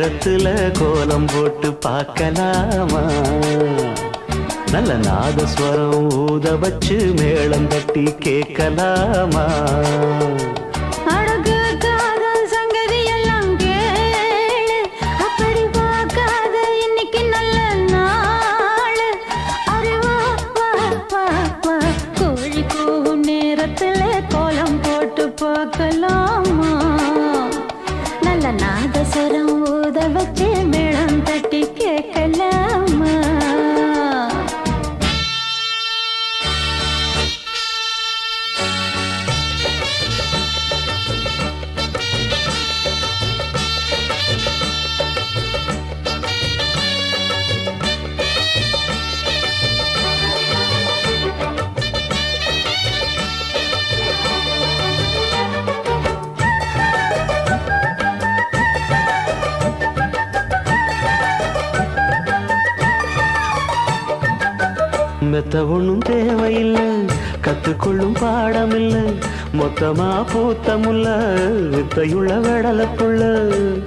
நேரத்துல கோலம் போட்டு பார்க்கலாமா? நல்ல நாதஸ்வரம் ஊத வச்சு மேளம் தட்டி கேட்கலாமா? பார்க்கலாமா? நல்ல நாதஸ்வரம் ஊத வச்சு மேளம் தட்டி கேட்கலாமா? மெத்த ஒண்ணும் தேவையில்லை, கத்துக்கொள்ளும் பாடமில்லை, மொத்தமா பூத்த முல்ல வித்தையுள்ள வெடலப்புள்ள.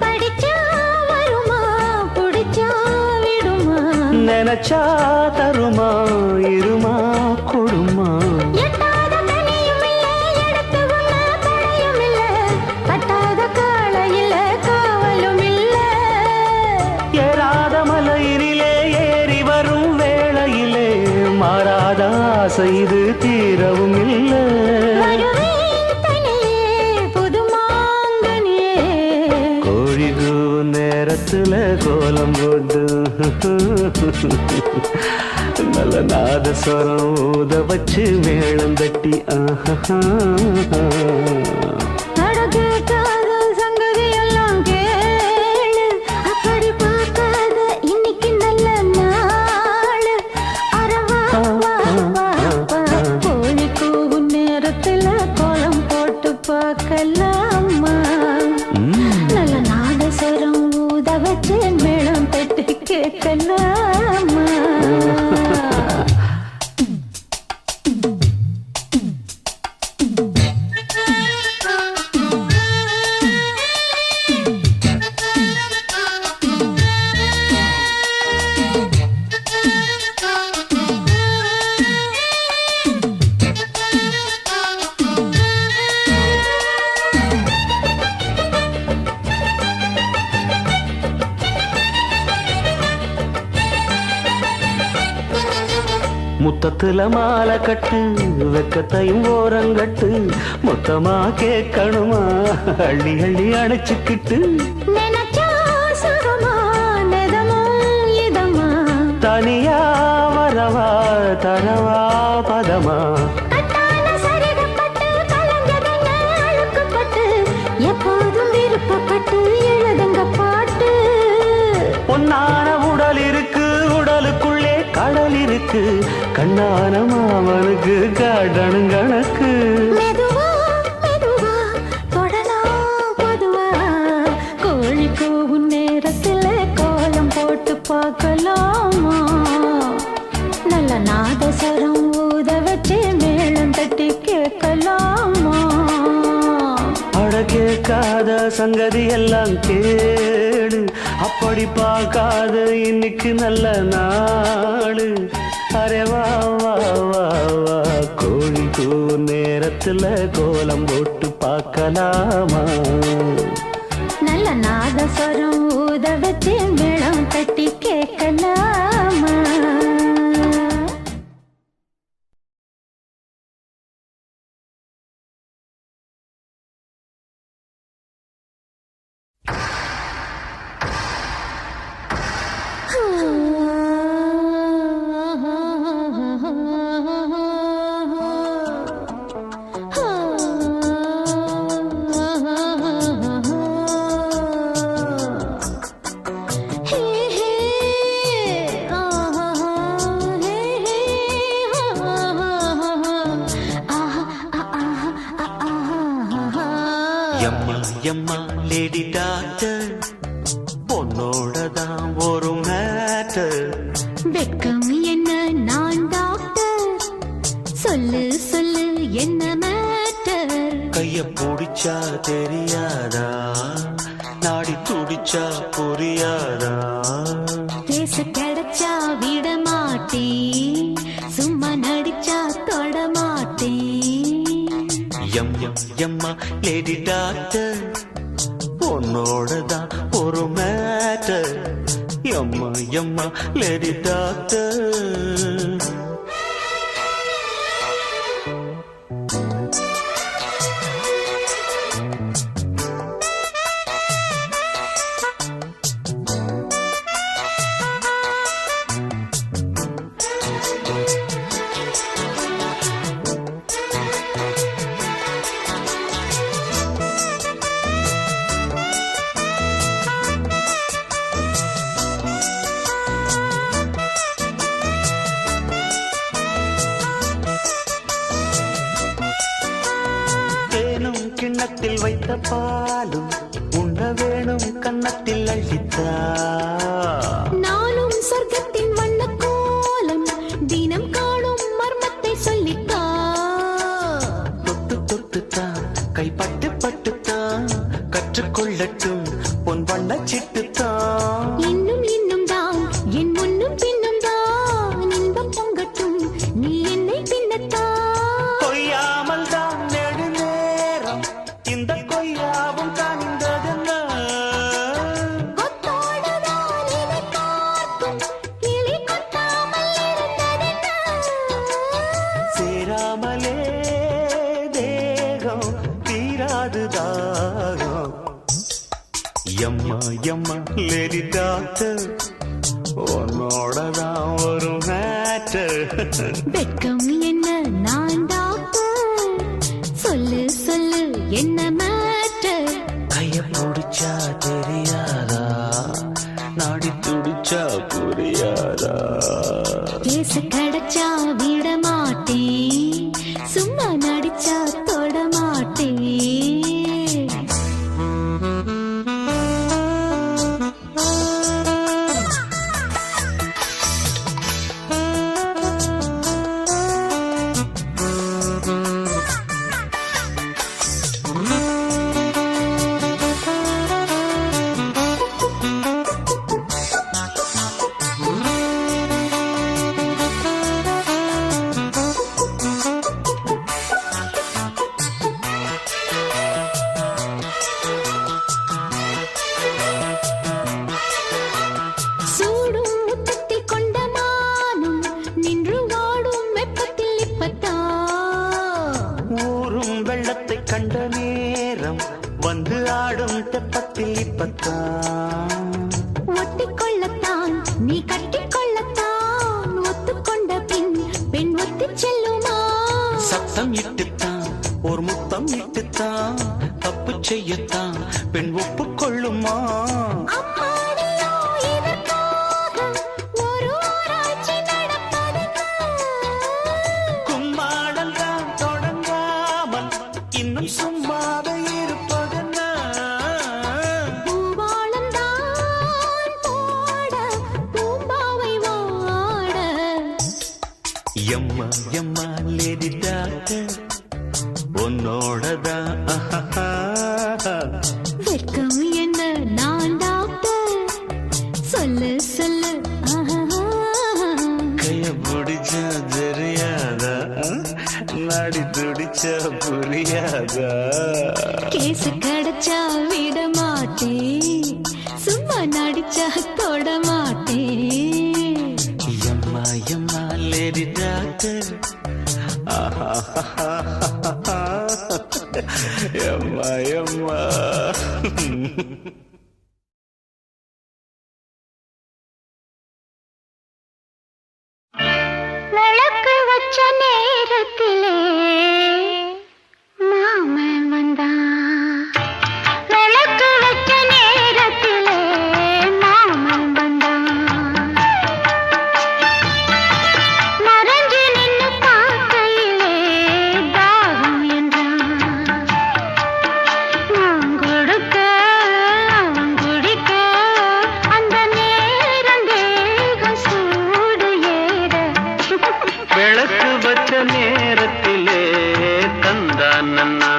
படிச்சா வருமா, புடிச்சா விடுமா, நினைச்சா தருமா, இருமா கொடுமா. செய்து தீரவும் இல்லை. கோழிகு நேரத்துல கோலம் போட்டு நல்ல நாதஸ்வரம் ஊத வச்சு மேளம் தட்டி பார்க்கலாமா? நல்ல நாதஸ்வரம் ஊத வச்சு மேளம் தட்டி கேட்கலாமா? முத்தத்துல மாலை கட்டு, வெக்கத்தையும் ஓரங்கட்டு, மொத்தமா கேட்கணுமா அள்ளி அள்ளி அணைச்சுக்கிட்டு. தனியா வரவா தரவா பதமா? எப்போதும் விருப்பப்பட்டு எழுதுங்க பாட்டு. பொன்னான உடல் இருக்கு, உடலுக்குள்ளே கடல் இருக்கு, கண்ணான மாமனுக்கு காடணும் கணக்கு. மெதுவா மெதுவா தொடலாம் பொதுவா, கோழி கூவும் நேரத்துல கோலம் போட்டு பார்க்கலாமா? நல்ல நாதஸ்வரம் ஊத வச்சு மேளம் தட்டி கேட்கலாமா? அட கேட்காத சங்கதி எல்லாம் கேடு, அப்படி பார்க்காத இன்னைக்கு நல்ல நாடு. அரே வா வா வா வா, கோழி கூவும் நேரத்துல கோலம் போட்டு பார்க்கலாமா? நல்ல நாதஸ்வரம் ஊத வச்சு மேளம் தட்டி கேட்கலாமா? எம்மா எம்மா லேடி டாக்டர், பொண்ணோட தான் ஒரு மேட்டர். வெட்கம் என்ன நான் டாக்டர், சொல்லு சொல்லு என்ன மேட்டர். கை கைய பிடிச்சா தெரியாதா, நாடி துடிச்சா புரியாதா. கேசு கிடைச்சா விட மாட்டேன், சும்மா நடிச்சா தொட மாட்டேன். எம் எம் எம்மா லேடி டாக்டர், உன்னோடதான் ஒரு மேட்டர். எம்மா எம்மா லேடி டாக்டர். கிண்ணத்தில் வைத்த பாலும் உண்ண வேணும் கன்னத்தில் அழித்தா. நானும் சொர்க்கத்தின் வண்ண கோலம் தினம் காணும் மர்மத்தை சொல்லித்தா. தொட்டு தொட்டுத்தான் கைப்பட்டு பட்டுத்தான் கற்றுக்கொள்ளட்டும் பொன் வண்ண சிட்டுத்தான். இன்னும் இன்னும் தான் என் முன்னும் பின்னும் தான் இன்பம் பொங்கட்டும் நீ என்னை பின்னத்தான். கொய்யாமல் தான் நெடுநேரம் இந்த கொய்யாவும் காண்ந்ததென்ன. கொத்தோடுதான் இதை பார்க்கும் கிளி கொத்தாமல் இருந்ததென்ன. சேராமலே தேகம் தீராது தாகம். எம்மா எம்மா லேடி டாக்டர், உன்னோடதான் ஒரு மேட்டர். வெட்கம் என்ன நான் டாக்டர், சொல்லு சொல்லு என்ன மேட்டர். கைய பிடிச்சா தெரியாதா, நாடி துடிச்சா புரியாதா. கேசு கிடைச்சா விட மாட்டேன், சும்மா நடிச்சா தொட மாட்டேன். சூடும் முத்தத்தில் கொண்ட மானும் நின்று வாடும் வெப்பத்தில் இப்பத்தா. ஊரும் வெள்ளத்தை கண்ட நேரம் வந்து ஆடும் தெப்பத்தில் இப்பத்தான். ஒட்டிக்கொள்ளத்தான் நீ கட்டிக்கொள்ளத்தான், ஒத்துக்கொண்ட பின் பெண் ஒத்தி செல்லுமா. சத்தம் இட்டுத்தான் ஒரு முத்தம் இட்டுத்தான், தப்பு செய்யத்தான் பெண் ஒப்புக்கொள்ளுமா. அம்மாடியோ இதற்காக ஒரு ஆராய்ச்சி நடப்பதென்ன. கும்மாடம் தான் தொடங்காமல் இன்னும் சும்மாவே இருப்பதென்ன. பூவாளம்தான் போட பூம்பாவை வாட. எம்மா எம்மா லேடி டாக்டர், உன்னோடதான் வெட்கம் என்ன நான் டாக்டர், சொல்லு சொல்லு கைய பிடிச்சா தெரியாதா, நாடி துடிச்சா புரியாதா. கேசு கிடைச்சா விட மாட்டேன், சும்மா நடிச்சா தொட மாட்டேன். எம்மா எம்மா லேடி டாக்டர், எம்மா எம்மா. விளக்கு வச்ச நேரத்திலே மாமன் வந்தான். விளக்கு வச்ச நேரத்திலே மாமன் வந்தான். மறைஞ்சு நின்னு பார்க்கையிலே தாகம் என்றான். நான் கொடுக்க அவன் குடிக்க அந்த நேரம் தேகம் சூடு ஏற. விளக்கு வச்ச நேரத்திலே தந்தான் நன்னா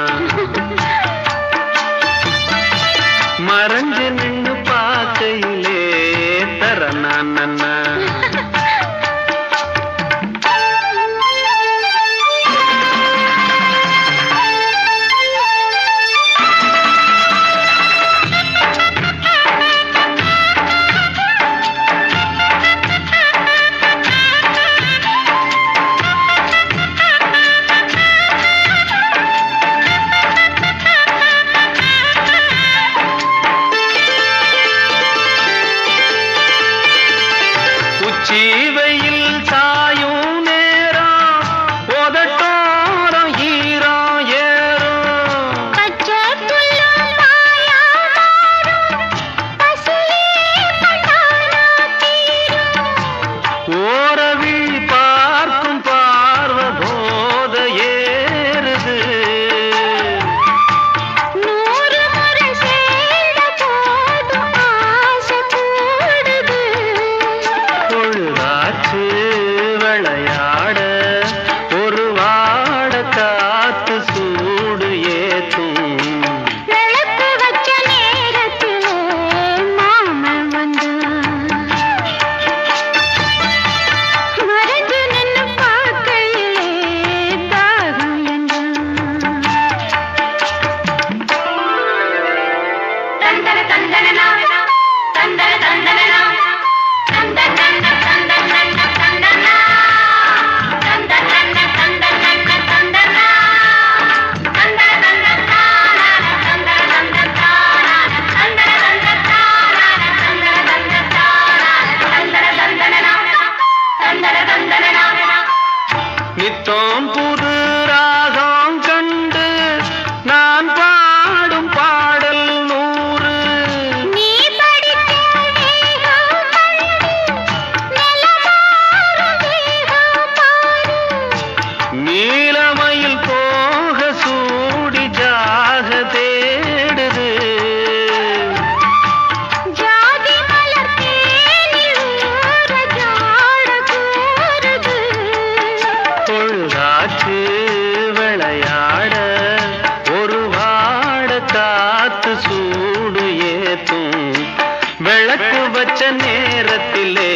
நேரத்திலே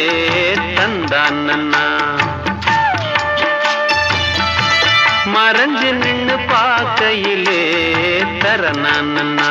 தந்தான் நன்னா மறைஞ்சு நின்னு பார்க்கையிலே தரனான் நன்னா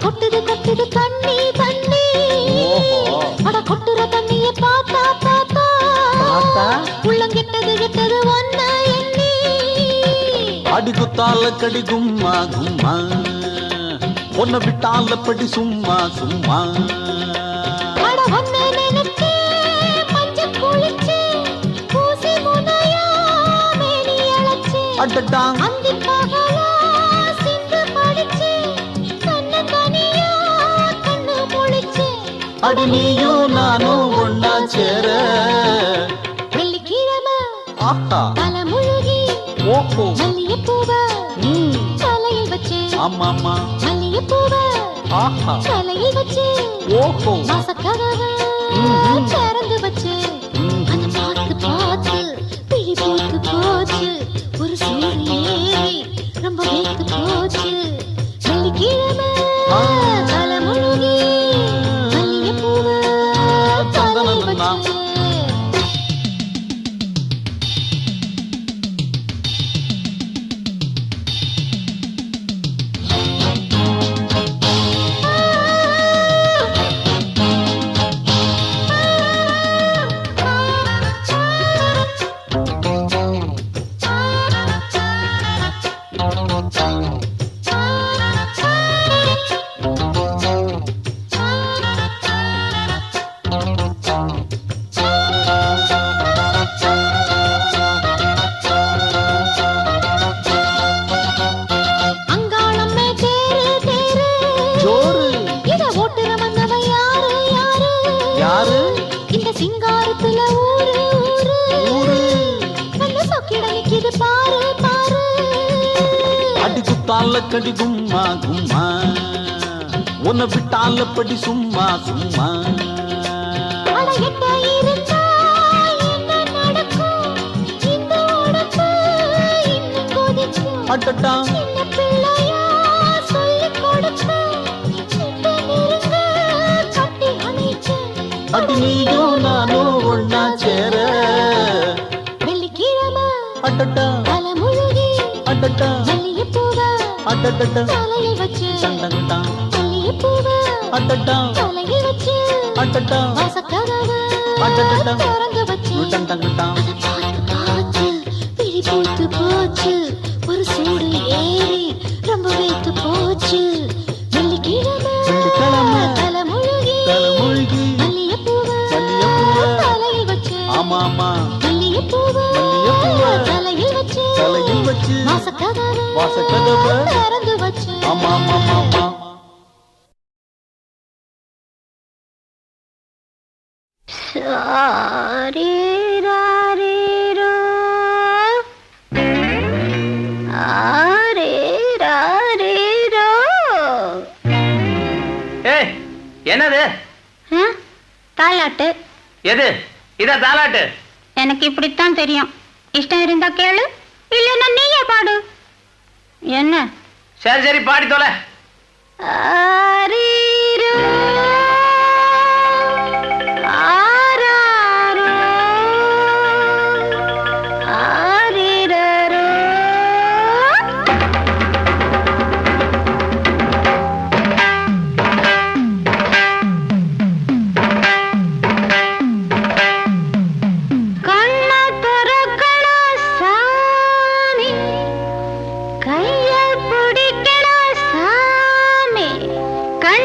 கொட்டுது கொட்டுது தண்ணி தண்ணி அட கொட்டுற தண்ணிய பார்த்தா பார்த்தா உள்ளம் கெட்டது கெட்டது ஒன்ன எண்ணி அடி குத்தால கடி கும்மா கும்மா ஒன்ன விட்டால படி சும்மா சும்மா அட ஒன்ன நினைச்சு மஞ்ச குளிச்சு பூசி முனையா மேனி அழைச்சு அடடா அந்தி பகலா சிந்து படிச்சு அடி நீயும் நானும் ஒன்னா சேர வெள்ளிக்கிழமை தலை முழுகி மல்லிகைப்பூவ தலையில் வச்சு ஆமாமா மல்லிகைப்பூவ தலையில் வச்சு வாசக்கதவை திறந்து வச்சு அதை பார்த்து பார்த்து பிழி போட்டு போச்சு ஒரு சூரியன் ரொம்ப வேத்து போச்சு வெள்ளிக்கிழமை தலை முழுகி சிங்காரத்துல ஊரு ஊரு நல்ல சொக்கிட நிக்குது பாரு பாரு அடி குத்தால கடி கும்மா கும்மா உன்னை விட்டால படி சும்மா சும்மா அட எட்ட இருந்தா என்ன நடக்கும் இந்த உடம்பு இன்னும் கொதிக்கும் அடடா சின்ன பிள்ளையா சொல்லி கொடுத்து சித்த நெருங்க கட்டி அணைச்சு அடி நீயும் நானும் ஒன்னா சேர வெள்ளிக்கிழமை அடடா தலை முழுகி அடடா மல்லிகைப்பூவ அடடா தலையில் வச்சு சண்டங்கடா மல்லிகைப்பூவ அடடா தலையில் வச்சு அடடா வாசக்கதவை அடடா திறந்து வச்சு சண்டங்கடா அதை பார்த்து பார்த்து பிழி போட்டு போச்சு ஒரு சூடு ஏறி ரொம்ப வேத்து போச்சு வெள்ளிக்கிழமை தலை முழுகி வாசக்கதவு வாசக்கதவு திறந்து வச்சு ஆமா ஆமா ஆமா என்னது தாலாட்டு. எது இத தாலாட்டு? எனக்கு இப்படித்தான் தெரியும். இஷ்டம் இருந்தா கேளு, இல்லைன்னா நீயே பாடு. என்ன? சரி சரி பாடி தொலை. ஆரீரோ ஆராரோ ஆரீரரோ. கண்ண திறக்கணும் சாமி, கைய பிடிக்கணும் சாமி, கண்ண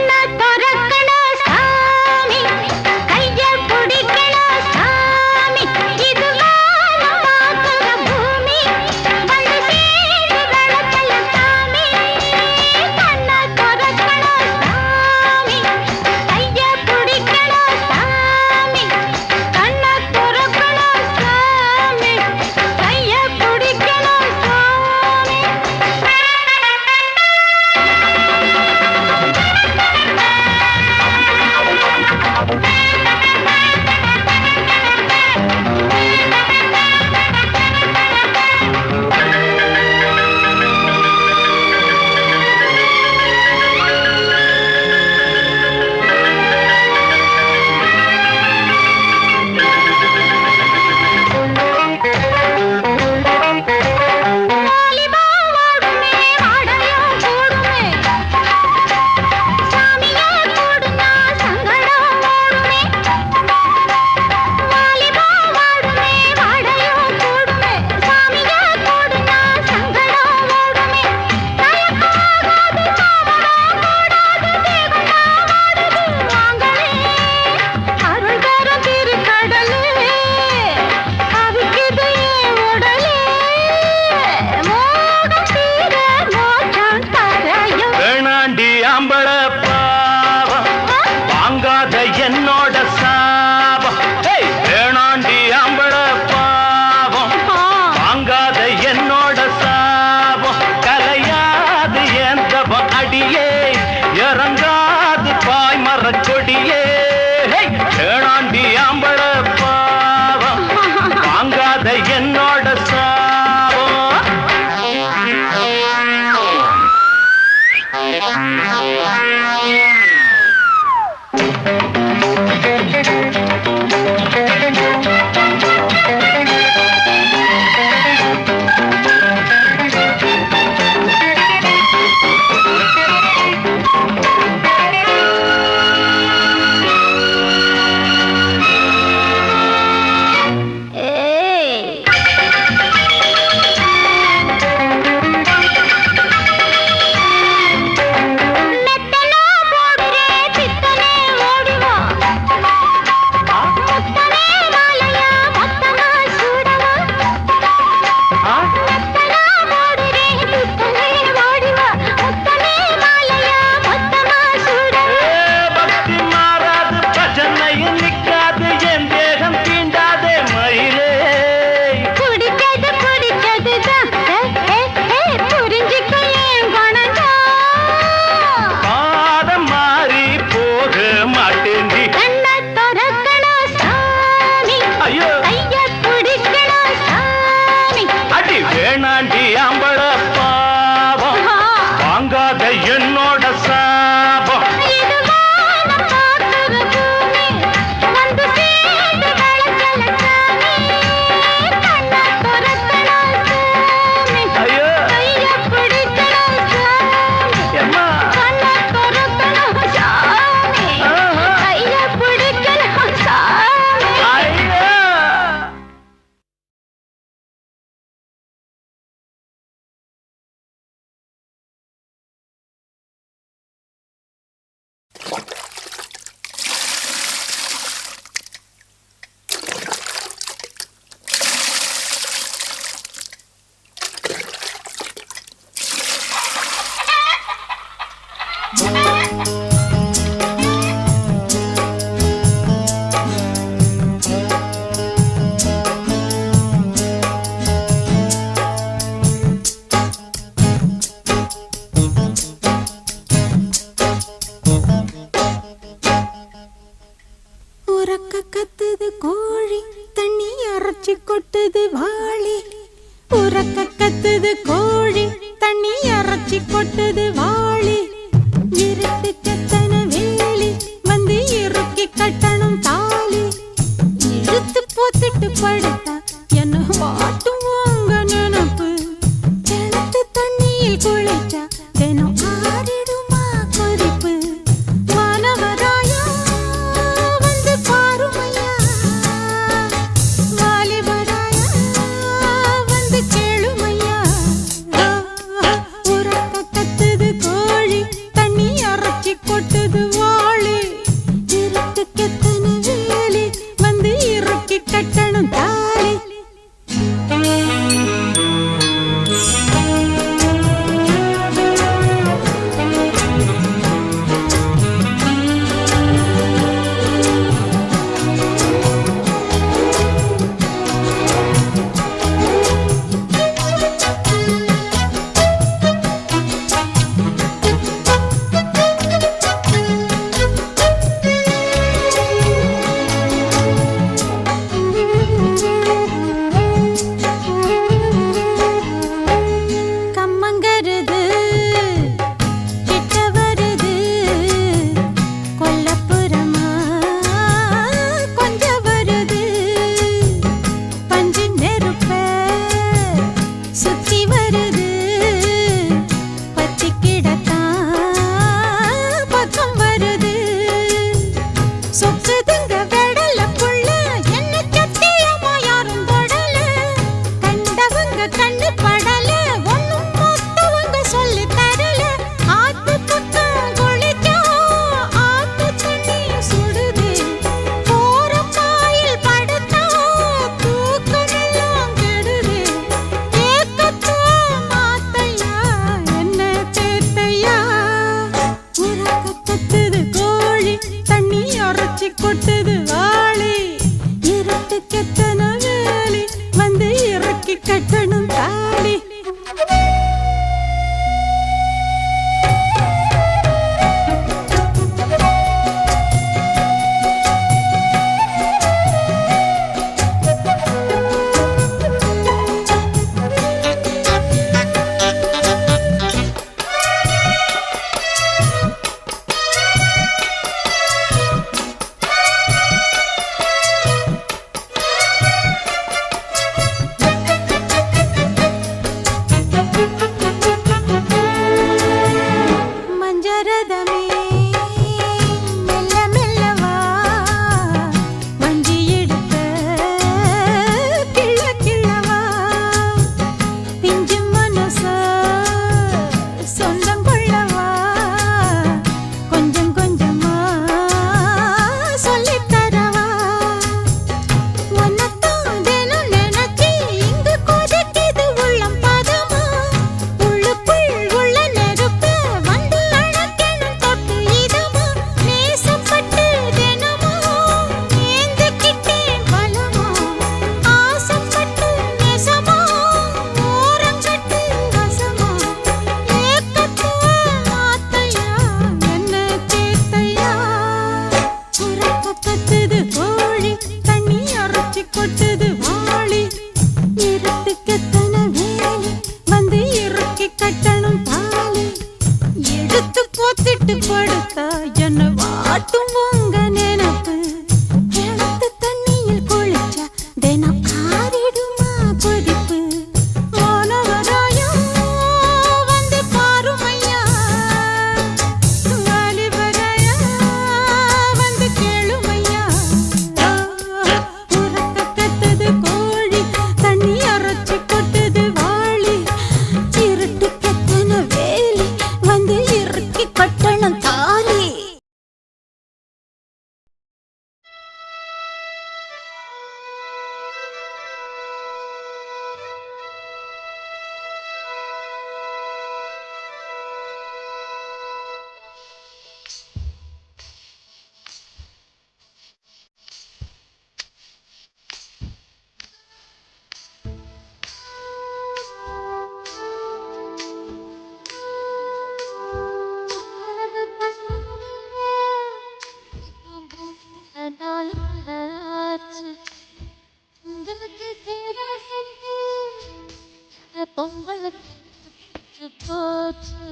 பொங்கலுக்கு போச்சு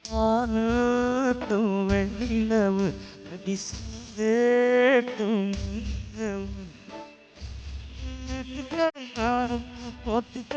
ஆனத்தும் வெள்ளிலவு சேட்டும் போத்துக்க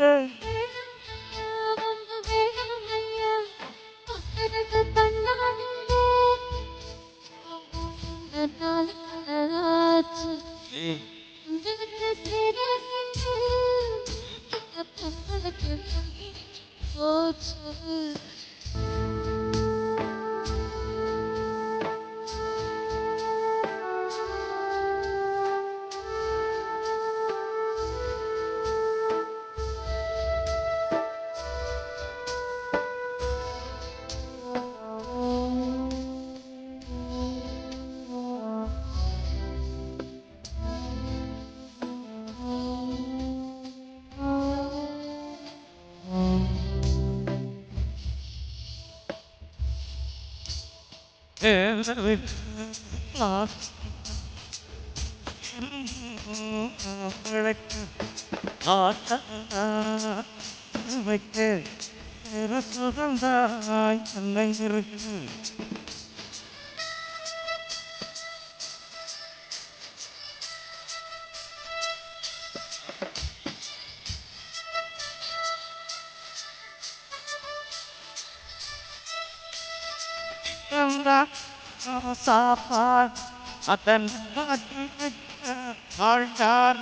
சுகந்தாய் தன்னை இருக்கு சாப்பார் அதன் ஆழ்ந்தார்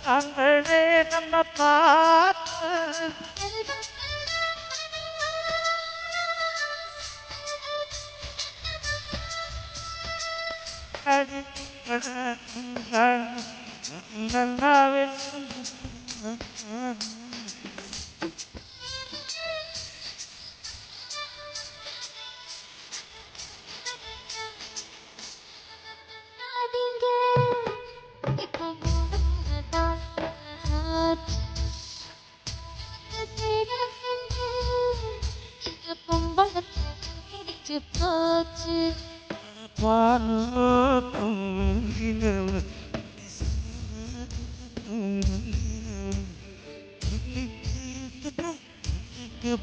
அங்கே நம்ம பார்த்து போச்சு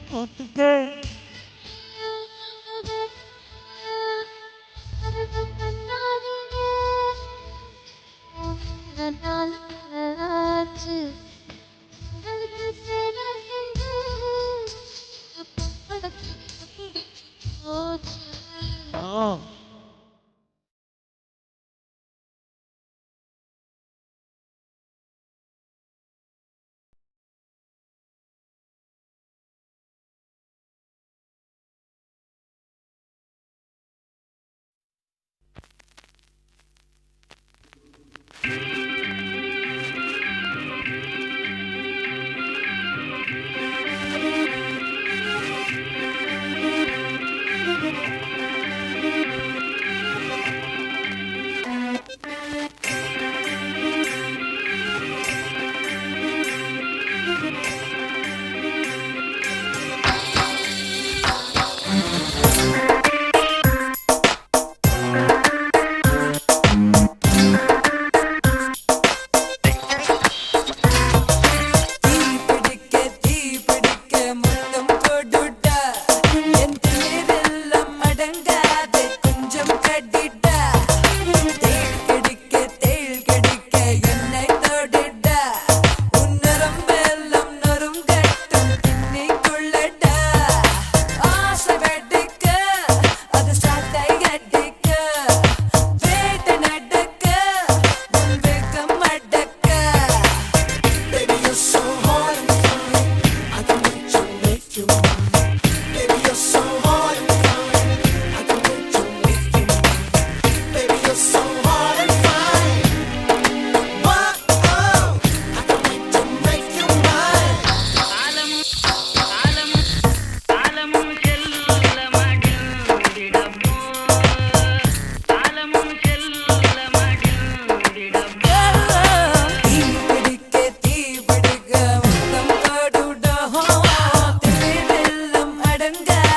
போட்டுக்க Oh.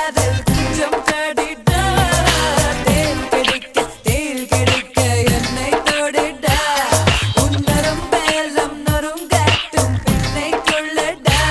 காதல் குஞ்சம் கடிடா தேன் கிடைக்க என்னை தொடிடா உன்னரம் மேலம் நொறுங்கட்டும் பின்னை கொள்ளடா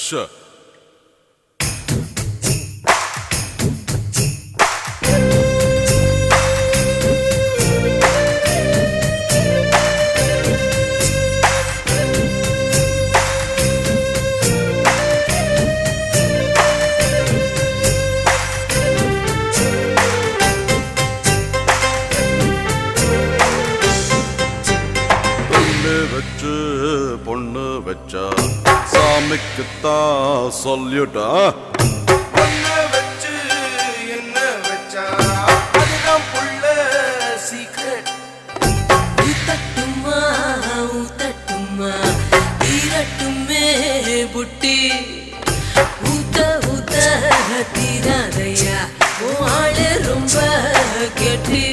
Sure. பொண்ணு வச்சா சாமிக்குத்தான் சொல்லிட்டா பொண்ணு வச்சு என்ன வச்சா அதுதான் புள்ள சீக்ரெட். ஊத்தட்டுமா ஊத்தட்டுமா தீரட்டுமே புட்டி ஊத்த ஊத்த தீராதையா ஓ ஆளு ரொம்ப கெட்டி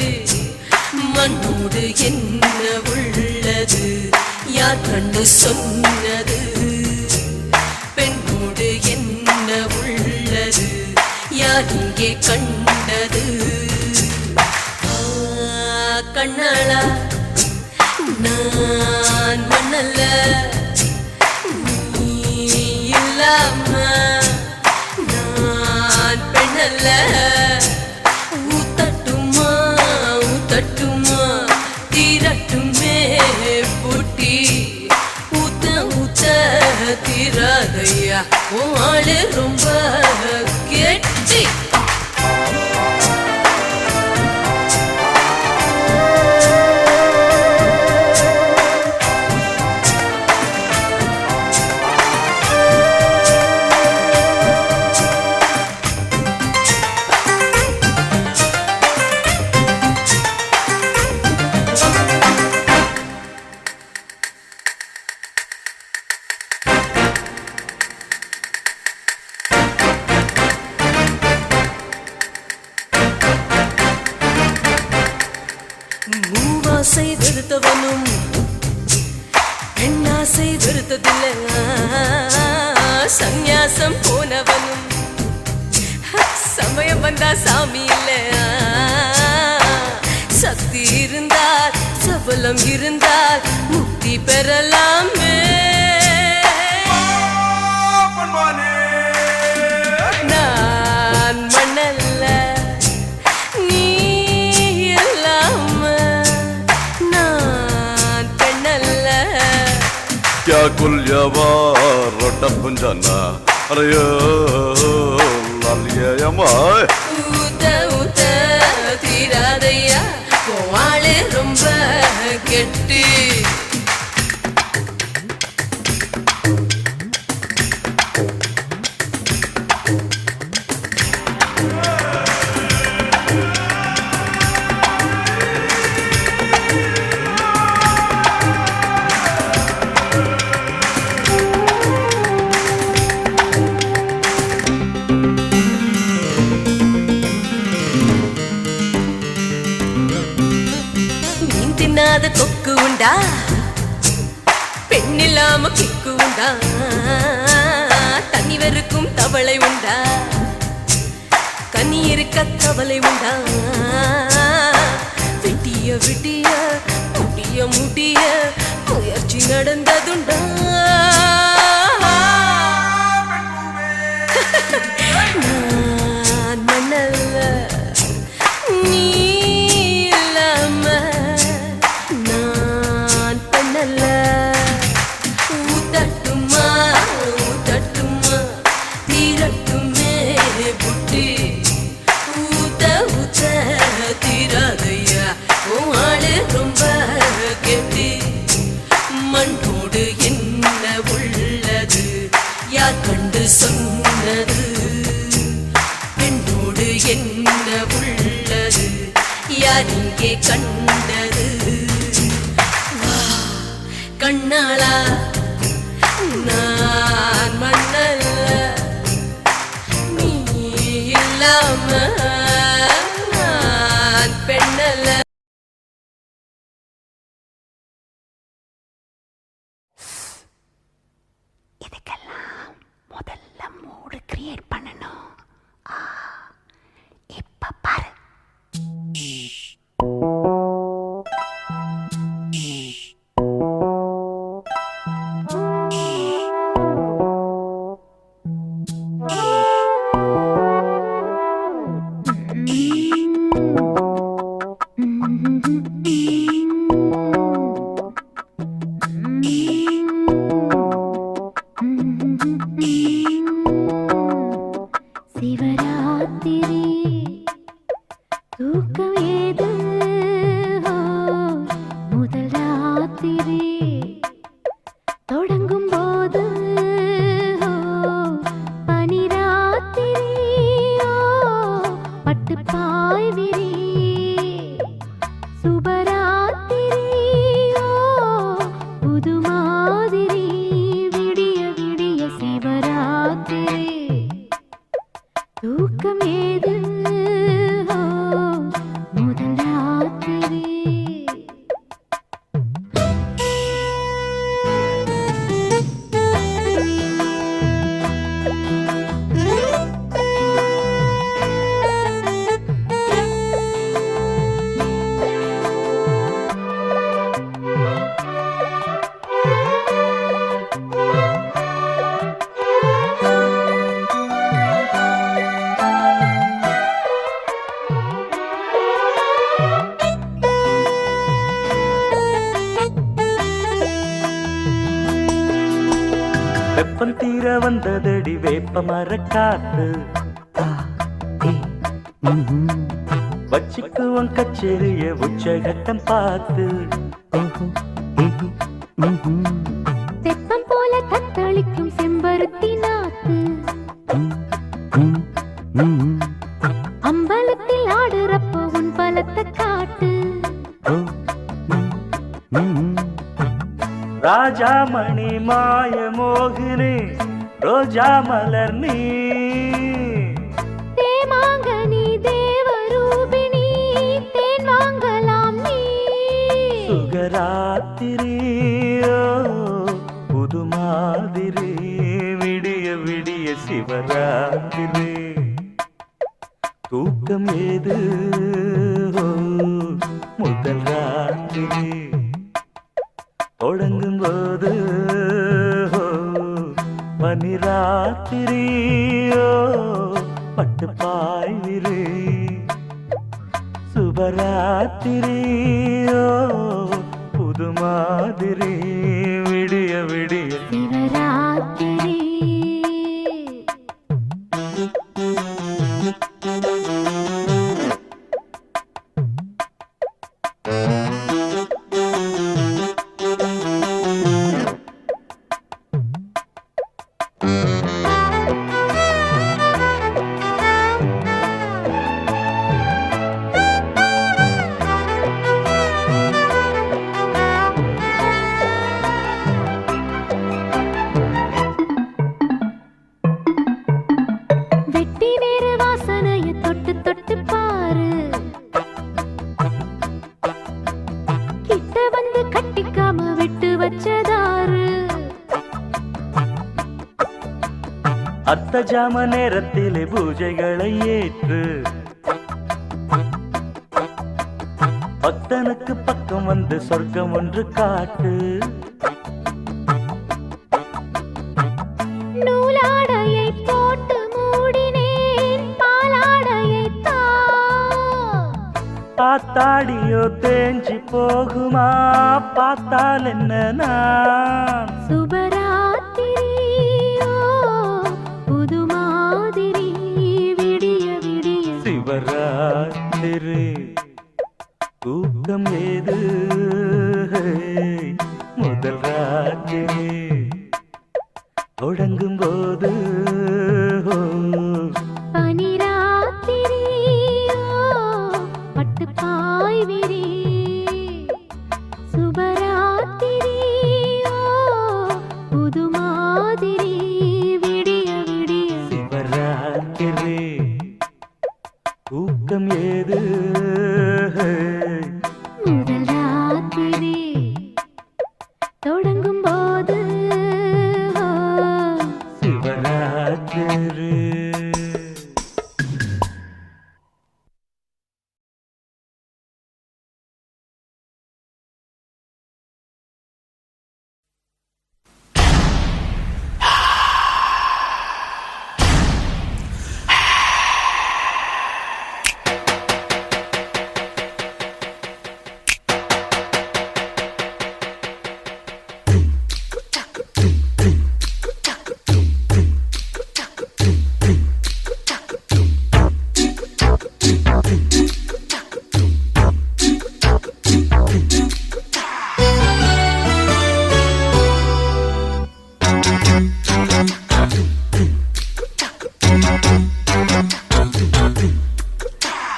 மண்ணோடு என்ன உள்ளது யார் கண்டு சொன்னது பெண்ணோடு என்ன உள்ளது யார் இங்கே கண்டது கண்ணாளா நான் மண்ணல்ல நீ இல்லாம நான் பெண்ணல்ல ஊத்தட்டுமா ஊத்தட்டுமா தீரட்டுமே பூட்டி ஊத்த ஊத்த தீராதையா உன் ஆளு ரொம்ப கெட்டி. மூவாசை வெறுத்தவனும் பெண்ணாசை வெறுத்ததில்லை சந்நியாசம் போனவனும் சமயம் வந்தா சாமி இல்ல சக்தி இருந்தால் சபலம் இருந்தால் முக்தி பெறலாமே நான் மண்ணல்ல நீ இல்லாம நான் பெண்ணல்ல. क्या कुल्यवा रोटा पुंजाना अरे लालिया माय ஊத்த ஊத்த தீராதையா போவாளே ரொம்ப கெட்டி. மீன் தின்னாத கொக்கு உண்டா பெண்ணில்லாம கிக்கு உண்டா தண்ணி வெறுக்கும் தவளை உண்டா கனி இருக்க தவளை உண்டா விட்டிய விட்டிய முடிய முடிய முயற்சி நடந்ததுண்டா நான் மண்ணல்ல நீ இல்லாம நான் பெண்ணல்ல ஊத்தட்டுமா ஊத்தட்டுமா தீரட்டுமே புட்டி ஊத்த ஊத்த தீராதையா உன் ஆளு ரொம்ப கெட்டி மண்ணோடு என்ன உள்ளது யார் கண்டு சொன்னது பெண்ணோடு என்ன உள்ளது யார் இங்கே கண்டது வா கண்ணாளா நான் மண்ணல்ல நீ இல்லாம நான் பெண்ணல்ல. இதுக்கெல்லாம் முதல்ல மூடு கிரியேட் பண்ணணும். இப்ப பாரு. வெப்பம் தீர வந்ததடி வேப்ப மரக்காத்து வச்சுக்குவன் கச்சேரிய உச்சகட்டம் பார்த்து தெப்பம் போல தத்தளிக்கும் செம்பருத்தி நாத்து அம்பலத்தில் ஆடுறப்போ உன் பலத்தை காட்டு ராஜாமணி மாய மோகினி ரோஜா மலர் நீ தேமாங்கனி தேவரூபிணி தேன் வாங்கலாம் நீ சுகராத்திரியோ புது மாதிரி விடிய விடிய சிவராத்திரி தூக்கம் ஏது முதல் ராத்திரி தொடங்கும் போது பனிராத்திரியோ பட்டு பாய்விரு சுபராத்திரியோ புது மாதிரி விடிய விடிய சிவராத்திரி வெட்டி வேறு வாசனைய தொட்டு தொட்டு பாரு கிட்ட வந்து கட்டிக்காம விட்டு வச்சதாரு அத்த ஜாம நேரத்திலே பூஜைகளை ஏற்று பக்தனுக்கு பக்கம் வந்து சொர்க்கம் ஒன்று காட்டு நூலாடையை போட்டு மூடினேன் பாலாடையை பார்த்தாடியோ தேஞ்சி போகுமா பார்த்தால் என்ன நான் சுபராத்திரியோ புது மாதிரி விடிய விடிய சிவராத்திரி தூக்கம் ஏது முதல் ராத்திரி தொடங்கும் போது பனிராத்திரியோ பட்டு பாய்விரி சுபராத்திரியோ புது மாதிரி விடிய விடிய சிவராத்திரி தூக்கம் ஏது முதல் ராத்திரி தொடங்கும் போது சிவராத்திரி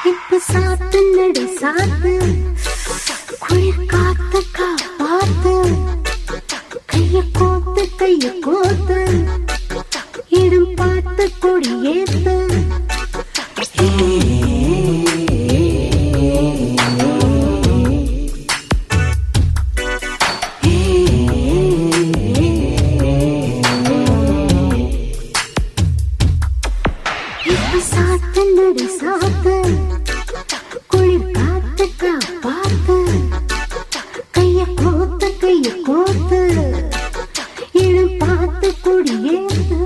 இப்ப சாத்து நடி சாத்து குளிர் காத்து காப்பாத்து கைய கோத்து இடம் பார்த்து கொடியேத்து இப்ப சாத்து நடி சாத்து குளிர் காத்து காப்பாத்து கைய கோத்து இடம் பார்த்து கொடியேத்து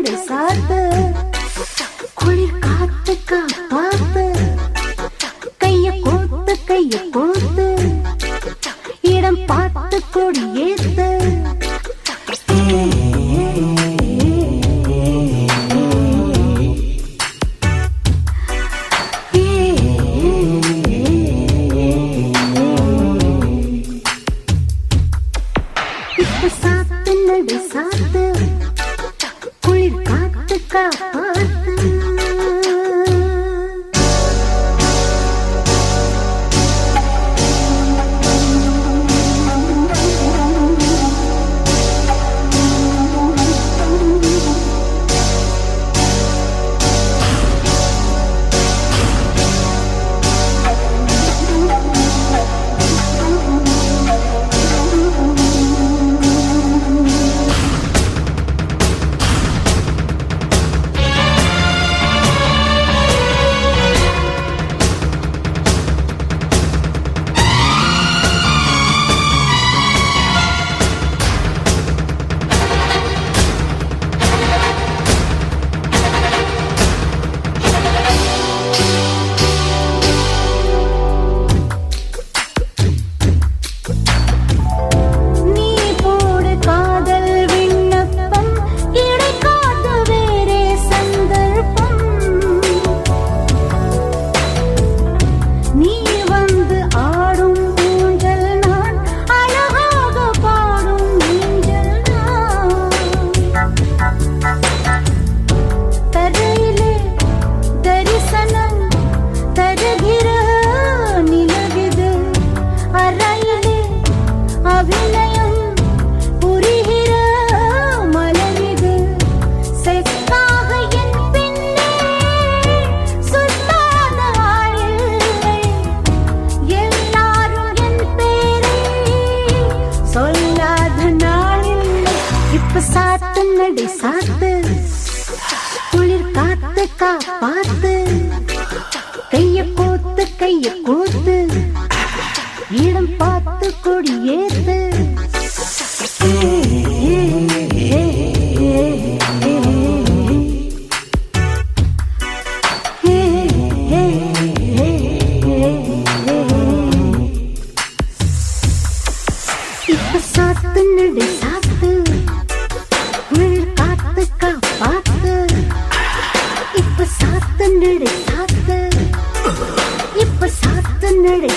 நடை சாத்து குளிர் காத்து காப்பாத்து கைய கோத்து இடம் பார்த்து கொடி ஏத்து இப்ப சாத்து நடை சாத்து குளிர் காத்து காப்பாத்து சாத்து நடை சாத்து குளிர் காத்து காப்பாத்து கைய கோத்து இடம் பார்த்து கொடி ஏத்து இப்ப சாத்து நடை சாத்து குளிர் காத்து காப்பாத்து இப்ப சாத்து நடை சாத்து இப்ப சாத்து நடை